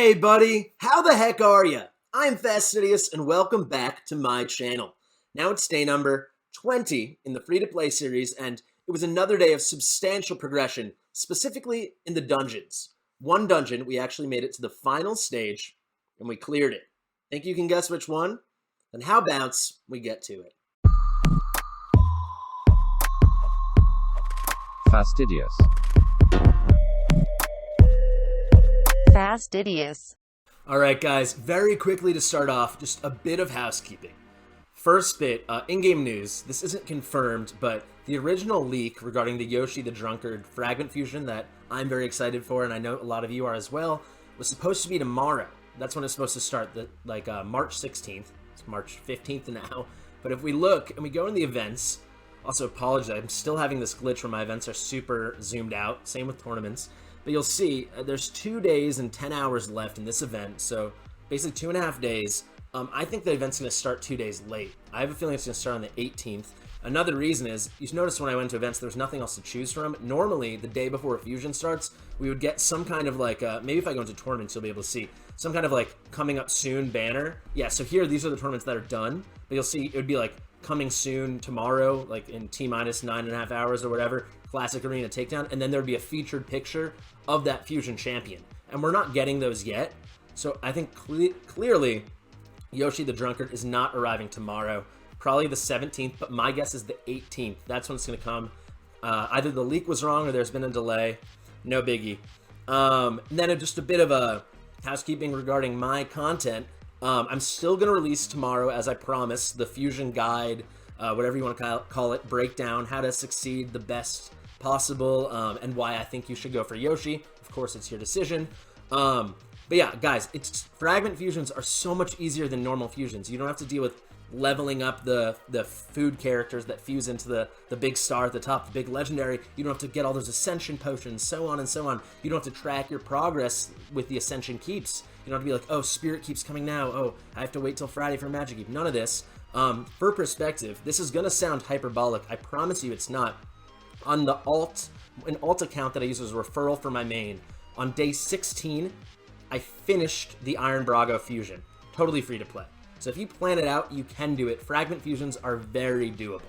Hey buddy, how the heck are ya? I'm Fastidious and welcome back to my channel. Now it's day number 20 in the free-to-play series, and it was another day of substantial progression, specifically in the dungeons. One dungeon, we actually made it to the final stage, and we cleared it. Think you can guess which one? Then how about we get to it? Fastidious. Fastidious. Alright guys, very quickly to start off, just a bit of housekeeping. First bit, in-game news. This isn't confirmed, but the original leak regarding the Yoshi the Drunkard fragment fusion that I'm very excited for, and I know a lot of you are as well, was supposed to be tomorrow. That's when it's supposed to start, March 16th. It's March 15th now. But if we look and we go in the events, also apologize, I'm still having this glitch where my events are super zoomed out. Same with tournaments. But you'll see there's 2 days and 10 hours left in this event, so basically 2.5 days. I think the event's going to start 2 days late. I have a feeling it's going to start on the 18th. Another reason is, you notice when I went to events, there's nothing else to choose from. Normally, the day before a fusion starts, we would get some kind of maybe if I go into tournaments, you'll be able to see, some kind of coming up soon banner. Yeah, so here, these are the tournaments that are done, but you'll see it would be coming soon tomorrow, in T-minus 9.5 hours or whatever, Classic Arena Takedown, and then there would be a featured picture of that fusion champion. And we're not getting those yet, so I think clearly Yoshi the Drunkard is not arriving tomorrow, probably the 17th, but my guess is the 18th. That's when it's going to come. Either the leak was wrong or there's been a delay. No biggie. And then just a bit of a housekeeping regarding my content. I'm still going to release tomorrow, as I promised, the fusion guide, whatever you want to call it, breakdown, how to succeed the best possible, and why I think you should go for Yoshi. Of course, it's your decision. But yeah, guys, fragment fusions are so much easier than normal fusions. You don't have to deal with leveling up the food characters that fuse into the big star at the top, the big legendary. You don't have to get all those ascension potions, so on and so on. You don't have to track your progress with the ascension keeps. You don't have to be like, oh, spirit keeps coming now. Oh, I have to wait till Friday for magic keep. None of this. For perspective, this is going to sound hyperbolic. I promise you it's not. On the an alt account that I use as a referral for my main, on day 16, I finished the Iron Brago fusion. Totally free to play. So if you plan it out, you can do it. Fragment fusions are very doable.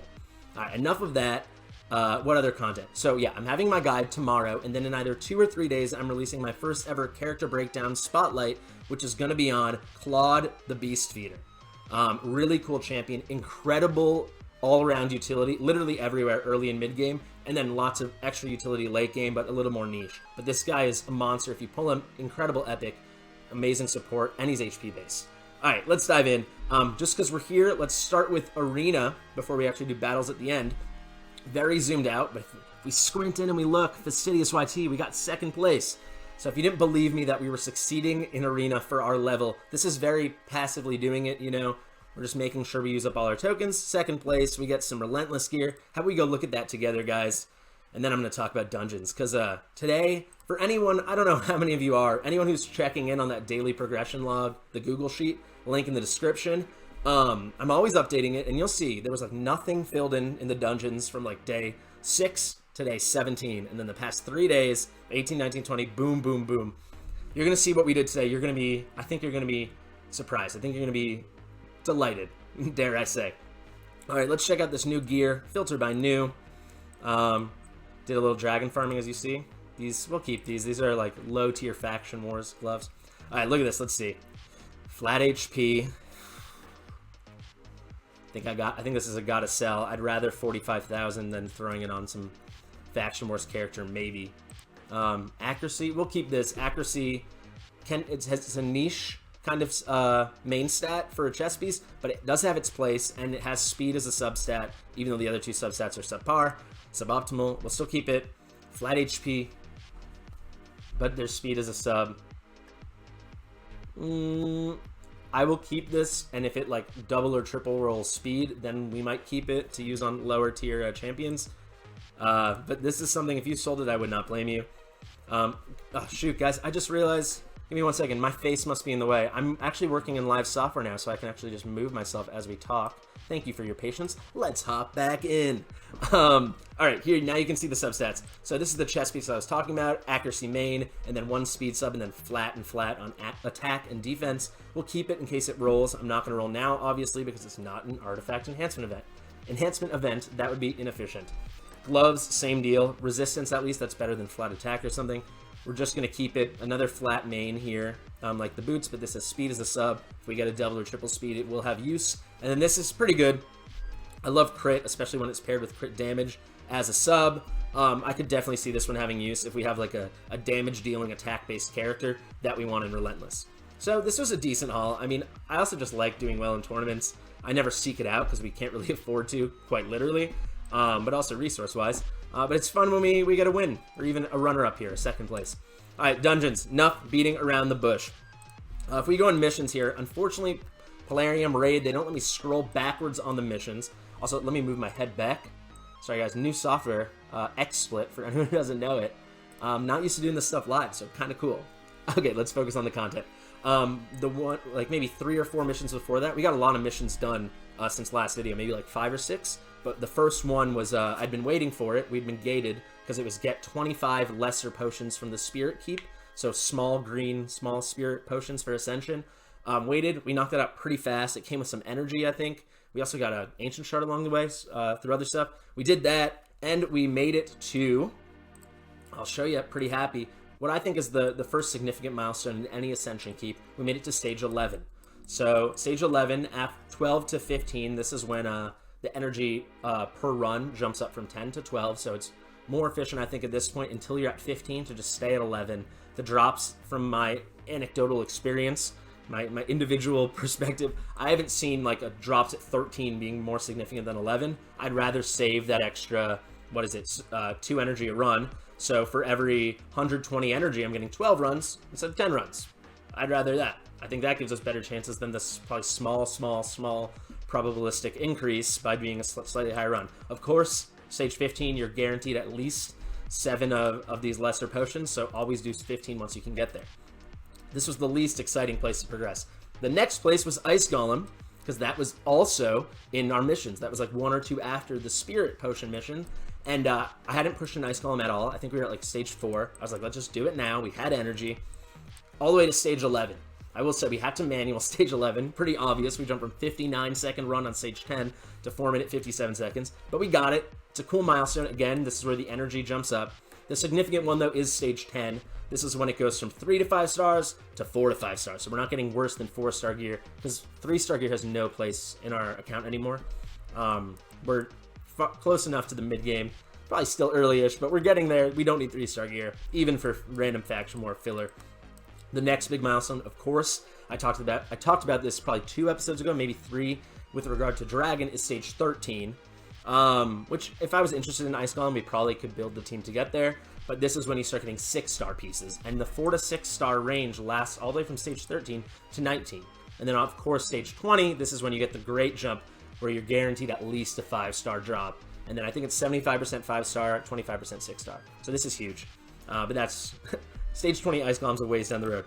All right, enough of that. What other content? So yeah, I'm having my guide tomorrow, and then in either 2 or 3 days, I'm releasing my first ever character breakdown spotlight, which is going to be on Claude the Beast Feeder. Really cool champion, incredible all-around utility, literally everywhere, early and mid-game, and then lots of extra utility late game, but a little more niche. But this guy is a monster. If you pull him, incredible epic, amazing support, and he's HP based. All right, let's dive in. Just because we're here, let's start with Arena before we actually do battles at the end. Very zoomed out, but if we squint in and we look, Fastidious YT, we got 2nd place. So if you didn't believe me that we were succeeding in Arena for our level, this is very passively doing it, you know. We're just making sure we use up all our tokens. 2nd place, we get some Relentless gear. How about we go look at that together, guys? And then I'm going to talk about dungeons. Because today, for anyone, I don't know how many of you are, anyone who's checking in on that daily progression log, the Google Sheet, link in the description. I'm always updating it, and you'll see there was nothing filled in the dungeons from day 6 to day 17. And then the past 3 days, 18, 19, 20, boom, boom, boom. You're going to see what we did today. I think you're going to be surprised. I think you're going to be delighted, dare I say. All right, let's check out this new gear. Filter by new. Did a little dragon farming, as you see. We'll keep these. These are low tier faction wars gloves. All right, look at this. Let's see. Flat HP. I think this is a gotta sell. I'd rather 45,000 than throwing it on some faction wars character, maybe. Accuracy. We'll keep this. Accuracy. It's a niche kind of main stat for a chess piece, but it does have its place, and it has speed as a substat, even though the other 2 substats are subpar, suboptimal. We'll still keep it. Flat HP, but there's speed as a sub. I will keep this, and if it double or triple rolls speed, then we might keep it to use on lower tier champions. But this is something, if you sold it, I would not blame you. Oh, shoot, guys, I just realized Give me 1 second. My face must be in the way. I'm actually working in live software now, so I can actually just move myself as we talk. Thank you for your patience. Let's hop back in. All right, here, now you can see the substats. So this is the chess piece I was talking about, accuracy main, and then 1 speed sub, and then flat and flat on attack and defense. We'll keep it in case it rolls. I'm not gonna roll now, obviously, because it's not an artifact enhancement event. Enhancement event, that would be inefficient. Gloves, same deal. Resistance, at least, that's better than flat attack or something. We're just going to keep it another flat main here, like the boots, but this has speed as a sub. If we get a double or triple speed, it will have use. And then this is pretty good. I love crit, especially when it's paired with crit damage as a sub. I could definitely see this one having use if we have like a damage-dealing attack-based character that we want in Relentless. So this was a decent haul. I mean, I also just like doing well in tournaments. I never seek it out because we can't really afford to, quite literally, but also resource-wise. But it's fun when we get a win, or even a runner-up here, a 2nd place. All right, dungeons. Enough beating around the bush. If we go on missions here, unfortunately, Polarium Raid, they don't let me scroll backwards on the missions. Also, let me move my head back. Sorry, guys, new software, XSplit, for anyone who doesn't know it. Not used to doing this stuff live, so kind of cool. Okay, let's focus on the content. The one, like maybe 3 or 4 missions before that, we got a lot of missions done since last video, maybe like 5 or 6. But the first one was, I'd been waiting for it. We'd been gated because it was get 25 lesser potions from the Spirit Keep. So small green, small Spirit potions for Ascension. Waited, we knocked that out pretty fast. It came with some energy, I think. We also got an Ancient Shard along the way through other stuff. We did that, and we made it to, I'll show you, pretty happy, what I think is the first significant milestone in any Ascension Keep. We made it to stage 11. So stage 11, after 12 to 15, this is when the energy per run jumps up from 10 to 12, so it's more efficient, I think, at this point, until you're at 15 to just stay at 11. The drops, from my anecdotal experience, my individual perspective, I haven't seen like a drops at 13 being more significant than 11. I'd rather save that extra, 2 energy a run. So for every 120 energy, I'm getting 12 runs instead of 10 runs. I'd rather that. I think that gives us better chances than this probably small probabilistic increase by being a slightly higher run. Of course, stage 15, you're guaranteed at least 7 of these lesser potions, so always do 15 once you can get there. This was the least exciting place to progress. The next place was Ice Golem, because that was also in our missions. That was like 1 or 2 after the Spirit Potion mission, and I hadn't pushed an Ice Golem at all. I think we were at like stage 4. I was like, let's just do it now. We had energy. All the way to stage 11. I will say we had to manual stage 11. Pretty obvious. We jumped from 59-second run on stage 10 to 4-minute 57 seconds. But we got it. It's a cool milestone. Again, this is where the energy jumps up. The significant one, though, is stage 10. This is when it goes from 3 to 5 stars to 4 to 5 stars. So we're not getting worse than 4-star gear, because 3-star gear has no place in our account anymore. We're close enough to the mid-game. Probably still early-ish, but we're getting there. We don't need 3-star gear, even for random faction war filler. The next big milestone, of course, I talked about this probably 2 episodes ago, maybe 3, with regard to Dragon, is stage 13. Which, if I was interested in Ice Golem, we probably could build the team to get there. But this is when you start getting 6-star pieces. And the 4 to 6-star range lasts all the way from stage 13 to 19. And then, of course, stage 20, this is when you get the great jump, where you're guaranteed at least a 5-star drop. And then I think it's 75% 5-star, 25% 6-star. So this is huge. But that's... Stage 20 Ice Golem's a ways down the road.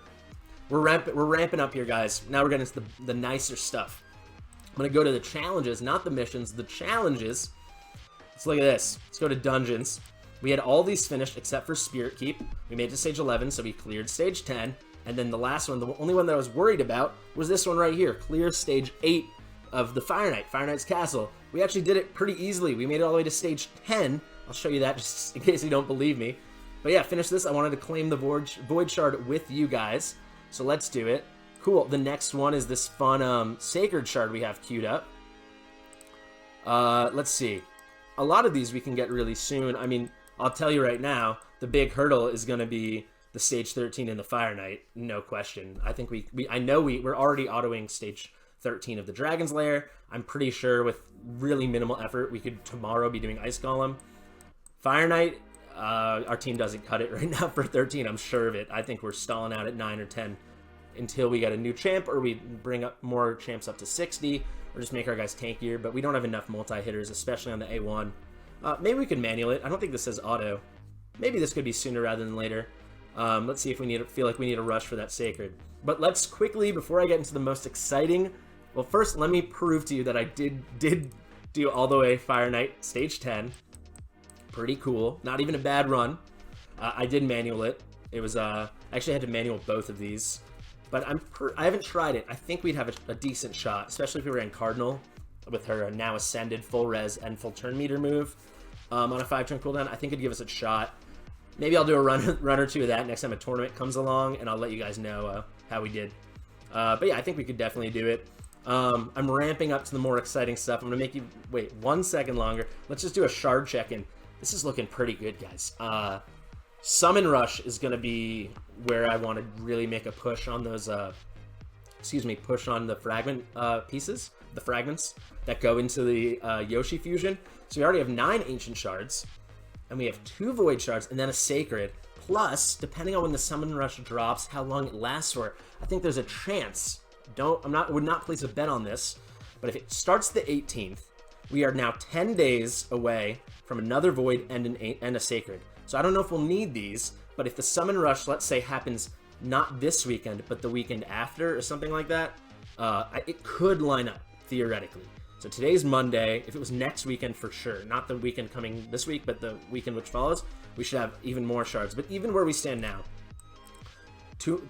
We're ramping up here, guys. Now we're getting into the nicer stuff. I'm going to go to the challenges, not the missions, the challenges. Let's look at this. Let's go to dungeons. We had all these finished except for Spirit Keep. We made it to stage 11, so we cleared stage 10. And then the last one, the only one that I was worried about, was this one right here. Clear stage 8 of the Fire Knight, Fire Knight's Castle. We actually did it pretty easily. We made it all the way to stage 10. I'll show you that just in case you don't believe me. But yeah, finish this. I wanted to claim the Void Shard with you guys. So let's do it. Cool. The next one is this fun Sacred Shard we have queued up. Let's see. A lot of these we can get really soon. I mean, I'll tell you right now, the big hurdle is going to be the stage 13 in the Fire Knight. No question. I think I know we're already autoing stage 13 of the Dragon's Lair. I'm pretty sure with really minimal effort, we could tomorrow be doing Ice Golem. Fire Knight... our team doesn't cut it right now for 13, I'm sure of it. I think we're stalling out at 9 or 10 until we get a new champ, or we bring up more champs up to 60, or just make our guys tankier, but we don't have enough multi-hitters, especially on the A1. Maybe we could manual it. I don't think this says auto. Maybe this could be sooner rather than later. Let's see if we feel like we need a rush for that Sacred. But let's quickly, before I get into the most exciting... Well, first, let me prove to you that I did do all the way Fire Knight Stage 10. Pretty cool. Not even a bad run. I did manual it. It was, I actually had to manual both of these. But I haven't tried it. I think we'd have a decent shot, especially if we were in Cardinal with her now Ascended, full res, and full turn meter move on a 5-turn cooldown. I think it'd give us a shot. Maybe I'll do a run or two of that next time a tournament comes along, and I'll let you guys know how we did. But yeah, I think we could definitely do it. I'm ramping up to the more exciting stuff. I'm going to make you wait 1 second longer. Let's just do a shard check-in. This is looking pretty good, guys. Summon Rush is going to be where I want to really make a push on those, push on the fragment pieces, the fragments that go into the Yoshi fusion. So we already have 9 Ancient Shards, and we have 2 Void Shards, and then a Sacred. Plus, depending on when the Summon Rush drops, how long it lasts for, I think there's a chance. Would not place a bet on this, but if it starts the 18th, we are now 10 days away from another Void and a Sacred. So I don't know if we'll need these, but if the Summon Rush, let's say, happens not this weekend, but the weekend after or something like that, it could line up, theoretically. So today's Monday. If it was next weekend, for sure. Not the weekend coming this week, but the weekend which follows, we should have even more shards. But even where we stand now,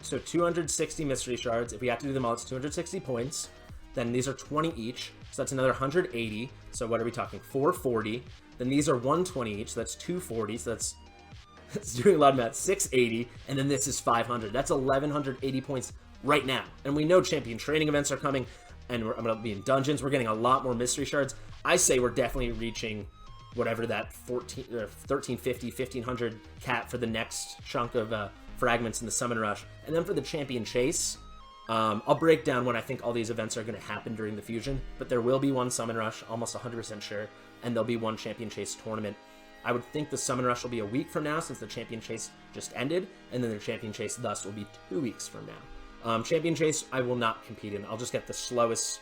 so 260 mystery shards. If we have to do them all, it's 260 points. Then these are 20 each, so that's another 180. So what are we talking? 440. Then these are 120 each, so that's 240. So that's doing a lot of math. 680, and then this is 500. That's 1,180 points right now. And we know champion training events are coming, and I'm going to be in dungeons. We're getting a lot more mystery shards. I say we're definitely reaching whatever that 1350, 1500 cap for the next chunk of fragments in the Summon Rush. And then for the champion chase, I'll break down when I think all these events are going to happen during the fusion, but there will be one Summon Rush, almost 100% sure, and there'll be one champion chase tournament. I would think the Summon Rush will be a week from now since the champion chase just ended, and then the champion chase thus will be 2 weeks from now. Champion chase I will not compete in. I'll just get the lowest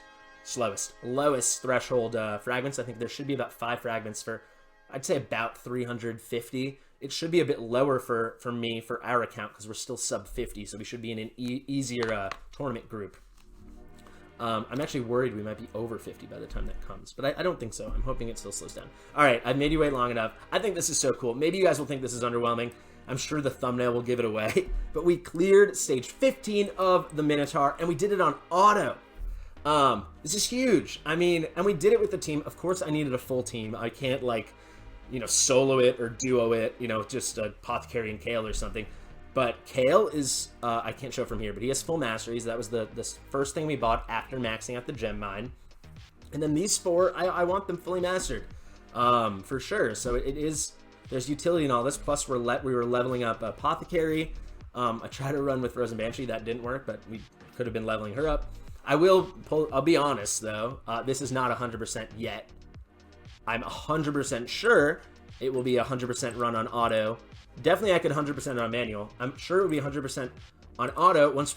threshold fragments. I think there should be about 5 fragments for, I'd say about 350. It should be a bit lower for me, for our account, because we're still sub 50, so we should be in an easier tournament group. I'm actually worried we might be over 50 by the time that comes, but I don't think so. I'm hoping it still slows down. All right, I've made you wait long enough. I think this is so cool. Maybe you guys will think this is underwhelming. I'm sure the thumbnail will give it away, but we cleared stage 15 of the Minotaur, and we did it on auto. This is huge. I mean, and we did it with the team. Of course, I needed a full team. I can't, like, solo it or duo it, just Apothecary and Kale or something. But Kale is, I can't show from here, but he has full masteries. That was the first thing we bought after maxing out the gem mine. And then these 4, I want them fully mastered, for sure. So there's utility in all this. Plus, we were leveling up Apothecary. I tried to run with Frozen Banshee. That didn't work, but we could have been leveling her up. I'll be honest, though. This is not 100% yet. I'm 100% sure it will be 100% run on auto. Definitely I could 100% on manual. I'm sure it will be 100% on auto once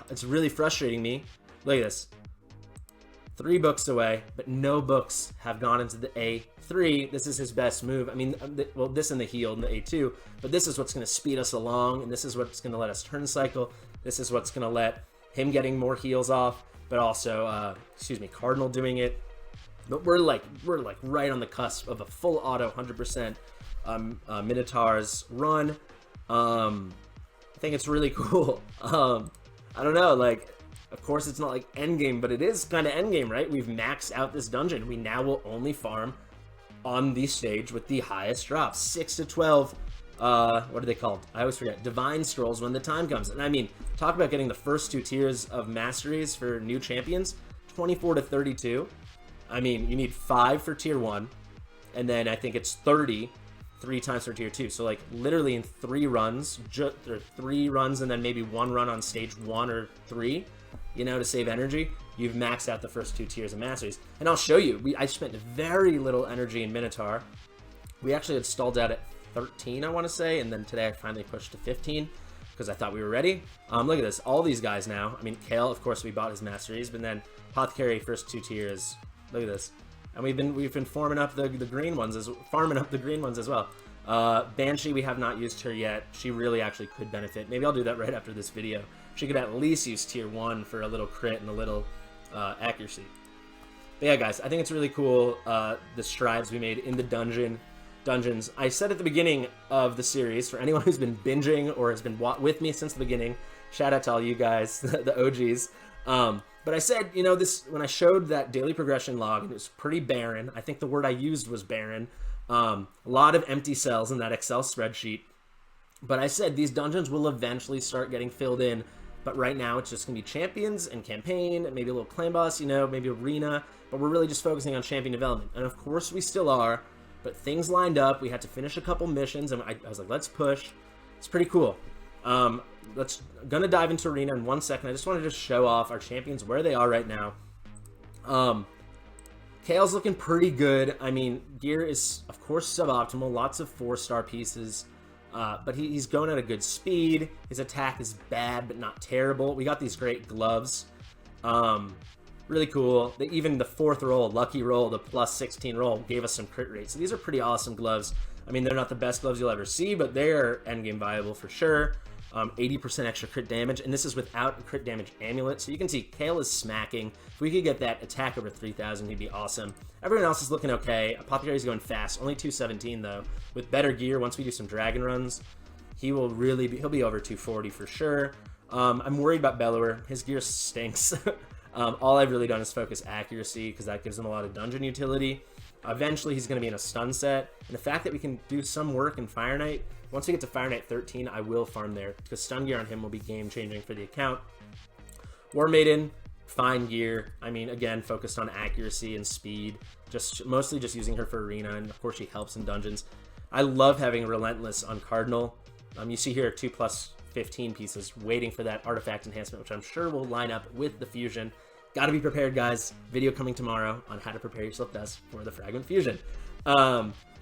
it's really frustrating me. Look at this. 3 books away, but no books have gone into the A3. This is his best move. I mean, well, this and the heal and the A2, but this is what's going to speed us along, and this is what's going to let us turn cycle. This is what's going to let him getting more heals off, but also, Cardinal doing it. But we're like right on the cusp of a full auto 100% Minotaur's run. I think it's really cool. I don't know, like, of course it's not like endgame, but it is kind of endgame, right? We've maxed out this dungeon. We now will only farm on the stage with the highest drops. 6 to 12, what are they called? I always forget. Divine Scrolls when the time comes. And I mean, talk about getting the first 2 tiers of masteries for new champions. 24 to 32. I mean, you need 5 for tier 1, and then I think it's 30 3 times for tier 2. So, like, literally in 3 runs, or 3 runs and then maybe 1 run on stage 1 or 3, to save energy, you've maxed out the first 2 tiers of masteries. And I'll show you, I spent very little energy in Minotaur. We actually had stalled out at 13, I want to say, and then today I finally pushed to 15 because I thought we were ready. Look at this, all these guys now. I mean, Kale, of course, we bought his masteries, but then Apothecary, first 2 tiers. Look at this, and we've been farming up the green ones farming up the green ones as well. Banshee, we have not used her yet. She really actually could benefit. Maybe I'll do that right after this video. She could at least use tier 1 for a little crit and a little accuracy. But yeah, guys, I think it's really cool, the strides we made in the dungeons. I said at the beginning of the series, for anyone who's been binging or has been with me since the beginning, shout out to all you guys, the OGs. But I said, you know, this when I showed that daily progression log, and it was pretty barren. I think the word I used was barren. A lot of empty cells in that Excel spreadsheet. But I said these dungeons will eventually start getting filled in. But right now it's just going to be champions and campaign, and maybe a little clan boss, you know, maybe arena. But we're really just focusing on champion development. And of course we still are. But things lined up. We had to finish a couple missions, and I was like, let's push. It's pretty cool. Gonna dive into arena in 1 second. I just wanted to show off our champions, where they are right now. Kale's looking pretty good. I mean, gear is, of course, suboptimal. Lots of 4-star pieces. But he's going at a good speed. His attack is bad, but not terrible. We got these great gloves. Really cool. Even the 4th roll, lucky roll, the plus 16 roll, gave us some crit rate. So these are pretty awesome gloves. I mean, they're not the best gloves you'll ever see, but they're endgame viable for sure. 80% extra crit damage, and this is without a crit damage amulet. So you can see Kale is smacking. If we could get that attack over 3,000, he'd be awesome. Everyone else is looking okay. Apothecary's going fast, only 217 though. With better gear, once we do some dragon runs, he'll be over 240 for sure. I'm worried about Bellower. His gear stinks. All I've really done is focus accuracy, because that gives him a lot of dungeon utility. Eventually he's going to be in a stun set, and the fact that we can do some work in Fire Knight, once we get to Fire Knight 13, I will farm there, because stun gear on him will be game changing for the account. War Maiden, fine gear. I mean, again, focused on accuracy and speed, mostly just using her for arena, and of course she helps in dungeons. I love having Relentless on Cardinal. You see here 2+15 pieces waiting for that artifact enhancement, which I'm sure will line up with the fusion. Gotta be prepared, guys. Video coming tomorrow on how to prepare yourself best for the Fragment Fusion.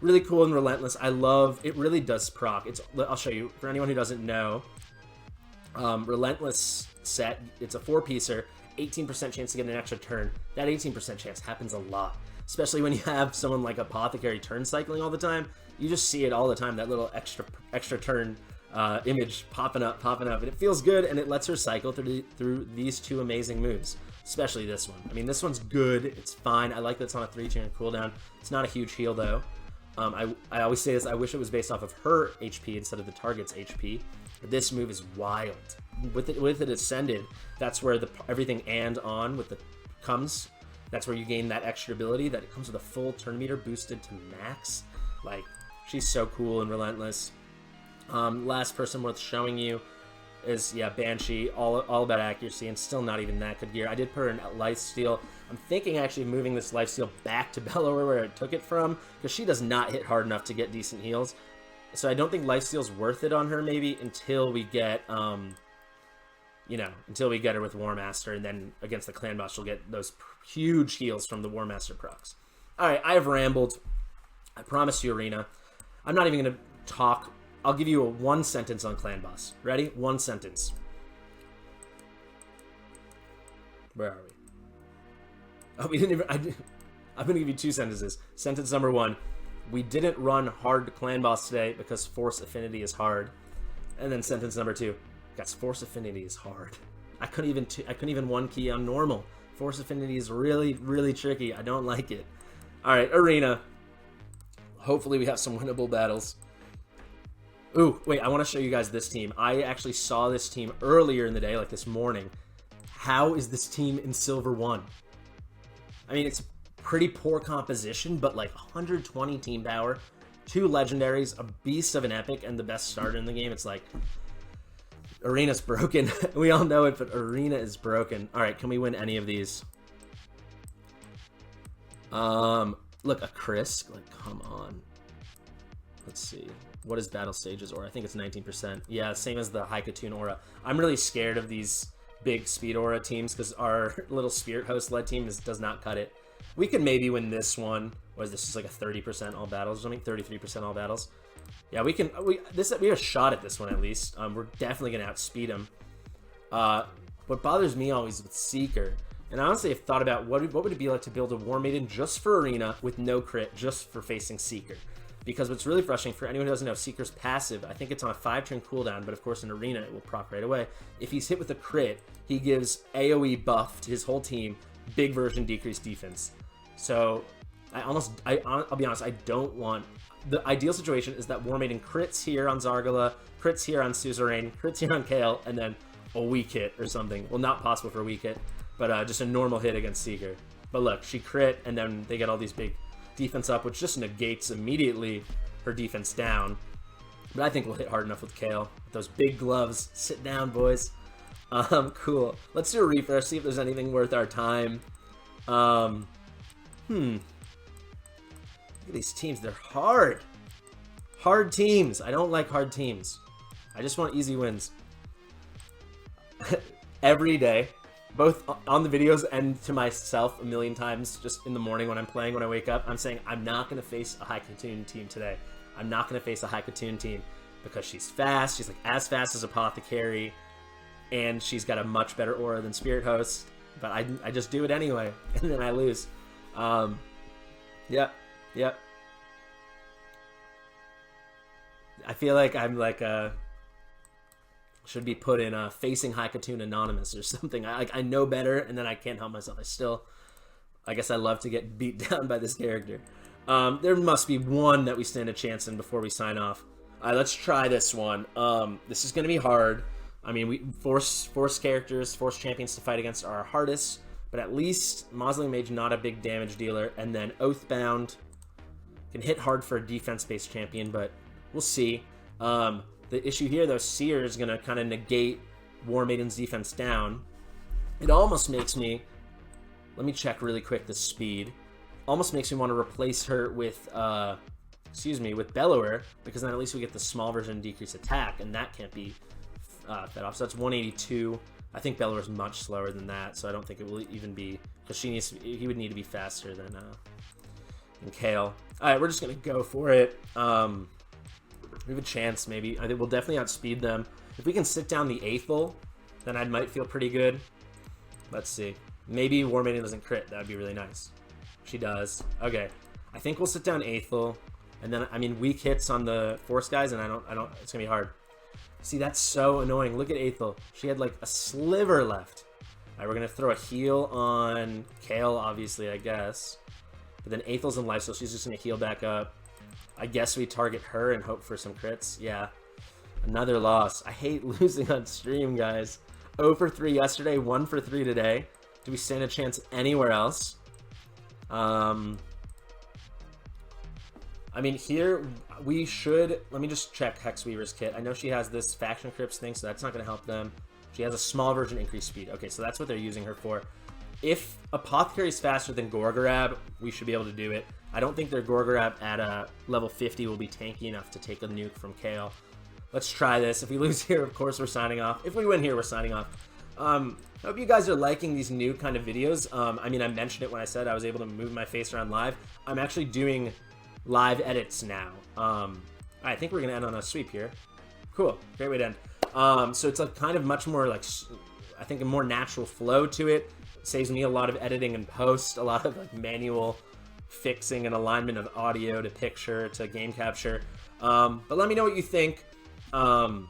Really cool and Relentless. I love it. Really does proc. I'll show you for anyone who doesn't know. Relentless set. It's a 4-piecer. 18% chance to get an extra turn. That 18% chance happens a lot, especially when you have someone like Apothecary turn cycling all the time. You just see it all the time. That little extra turn image popping up, and it feels good, and it lets her cycle through these 2 amazing moves. Especially this one. I mean, this one's good. It's fine. I like that it's on a 3-turn cooldown. It's not a huge heal, though. I always say this. I wish it was based off of her HP instead of the target's HP. But this move is wild. With it ascended, that's where everything and on with the comes. That's where you gain that extra ability. That it comes with a full turn meter boosted to max. Like, she's so cool and Relentless. Last person worth showing you is, yeah, Banshee, all about accuracy, and still not even that good gear. I did put her in lifesteal. I'm thinking actually moving this lifesteal back to Bellower where I took it from, because she does not hit hard enough to get decent heals. So I don't think lifesteal's worth it on her, maybe, until we get, until we get her with War Master, and then against the clan boss, she'll get those huge heals from the War Master procs. Alright, I have rambled. I promised you arena. I'm not even going to talk. I'll give you a 1 sentence on clan boss. Ready? 1 sentence. Where are we? Oh, we didn't even... I'm going to give you 2 sentences. Sentence number 1. We didn't run hard to clan boss today because Force Affinity is hard. And then sentence number 2. Guys, Force Affinity is hard. I couldn't even 1 key on normal. Force Affinity is really, really tricky. I don't like it. Alright, arena. Hopefully we have some winnable battles. Ooh, wait, I want to show you guys this team. I actually saw this team earlier in the day, like this morning. How is this team in Silver 1? I mean, it's pretty poor composition, but like 120 team power, 2 legendaries, a beast of an epic, and the best starter in the game. It's like, arena's broken. We all know it, but arena is broken. All right, can we win any of these? Look, a Krisk, like, come on. Let's see. What is Battle Stages Aura? I think it's 19%. Yeah, same as the Haikatune Aura. I'm really scared of these big Speed Aura teams because our little Spirit Host-led team does not cut it. We could maybe win this one. What is this? Just like a 30% all battles or something? 33% all battles. Yeah, we have a shot at this one at least. We're definitely going to outspeed him. What bothers me always with Seeker, and I honestly have thought about what would it be like to build a War Maiden just for Arena with no crit, just for facing Seeker. because what's really frustrating for anyone who doesn't know, Seeker's passive, I think it's on a 5-turn cooldown, but of course in Arena it will proc right away. If he's hit with a crit, he gives AoE buff to his whole team, big version decreased defense. So I'll be honest, I don't want... The ideal situation is that War Maiden crits here on Zargala, crits here on Suzerain, crits here on Kale, and then a weak hit or something. Well, not possible for a weak hit, but just a normal hit against Seeker. But look, she crit, and then they get all these big defense up, which just negates immediately her defense down. But I think we'll hit hard enough with Kale. With those big gloves. Sit down, boys. Cool. Let's do a refresh, see if there's anything worth our time. Look at these teams. They're hard. Hard teams. I don't like hard teams. I just want easy wins. Every day, both on the videos and to myself a million times, just in the morning when I'm playing, when I wake up, I'm saying I'm not going to face a high Katoon team today. I'm not going to face a high Katoon team because she's fast. She's like as fast as Apothecary, and she's got a much better aura than Spirit Host. But I just do it anyway, and then I lose. Yep. I feel like I'm like should be put in Facing High Katoon Anonymous or something. I know better, and then I can't help myself. I guess I love to get beat down by this character. There must be one that we stand a chance in before we sign off. All right, let's try this one. This is going to be hard. I mean, we force characters, force champions to fight against are our hardest, but at least Mausoleum Mage, not a big damage dealer, and then Oathbound can hit hard for a defense-based champion, but we'll see. The issue here, though, Seer is going to kind of negate War Maiden's defense down. It almost makes me... Let me check really quick the speed. Almost makes me want to replace her with, with Bellower, because then at least we get the small version decrease attack, and that can't be fed off. So that's 182. I think Bellower's much slower than that, so I don't think it will even be... Because he would need to be faster than Kale. Alright, we're just going to go for it. We have a chance, maybe. I think we'll definitely outspeed them. If we can sit down the Aethel, then I might feel pretty good. Let's see. Maybe War Maiden doesn't crit. That would be really nice. She does. Okay. I think we'll sit down Aethel. And then, I mean, weak hits on the Force guys, and I don't, it's going to be hard. See, that's so annoying. Look at Aethel. She had, like, a sliver left. All right, we're going to throw a heal on Kale, obviously, I guess. But then Aethel's in life, so she's just going to heal back up. I guess we target her and hope for some crits. Yeah. Another loss. I hate losing on stream, guys. 0 for 3 yesterday, 1 for 3 today. Do we stand a chance anywhere else? I mean, here we should... Let me just check Hexweaver's kit. I know she has this Faction Crypts thing, so that's not going to help them. She has a small version increased speed. Okay, so that's what they're using her for. If Apothecary is faster than Gorgorab, we should be able to do it. I don't think their Gorgorab at level 50 will be tanky enough to take a nuke from Kale. Let's try this. If we lose here, of course, we're signing off. If we win here, we're signing off. Hope you guys are liking these new kind of videos. I mean, I mentioned it when I said I was able to move my face around live. I'm actually doing live edits now. I think we're going to end on a sweep here. Cool. Great way to end. So it's a kind of much more, like, I think a more natural flow to it. Saves me a lot of editing and post, a lot of like manual fixing and alignment of audio to picture to game capture. But let me know what you think. I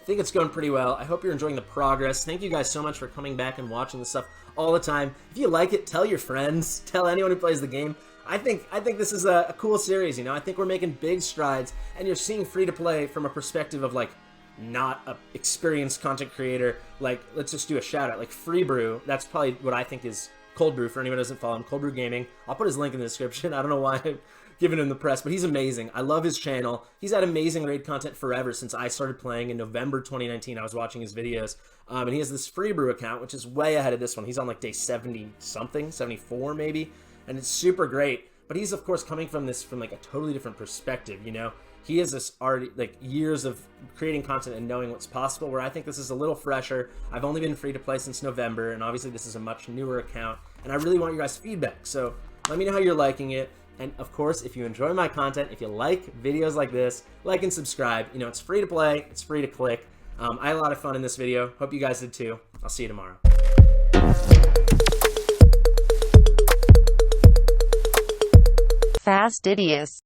think it's going pretty well. I hope you're enjoying the progress. Thank you guys so much for coming back and watching this stuff all the time. If you like it, tell your friends. Tell anyone who plays the game. I think this is a cool series, you know? I think we're making big strides, and you're seeing free-to-play from a perspective of, like, not a experienced content creator. Like, let's just do a shout out, like Free Brew. That's probably what I think is Cold Brew for anyone who doesn't follow him. Cold Brew Gaming. I'll put his link in the description. I don't know why I'm giving him the press, but he's amazing. I love his channel. He's had amazing raid content forever since I started playing in November 2019. I was watching his videos, and he has this Free Brew account, which is way ahead of this one. He's on like day 70 something, 74 maybe, and it's super great. But he's of course coming from like a totally different perspective, you know. He has this already like years of creating content and knowing what's possible, where I think this is a little fresher. I've only been free to play since November, and obviously this is a much newer account, and I really want your guys' feedback. So let me know how you're liking it. And of course, if you enjoy my content, if you like videos like this, like and subscribe. You know, it's free to play, it's free to click. I had a lot of fun in this video. Hope you guys did too. I'll see you tomorrow. Fastidious.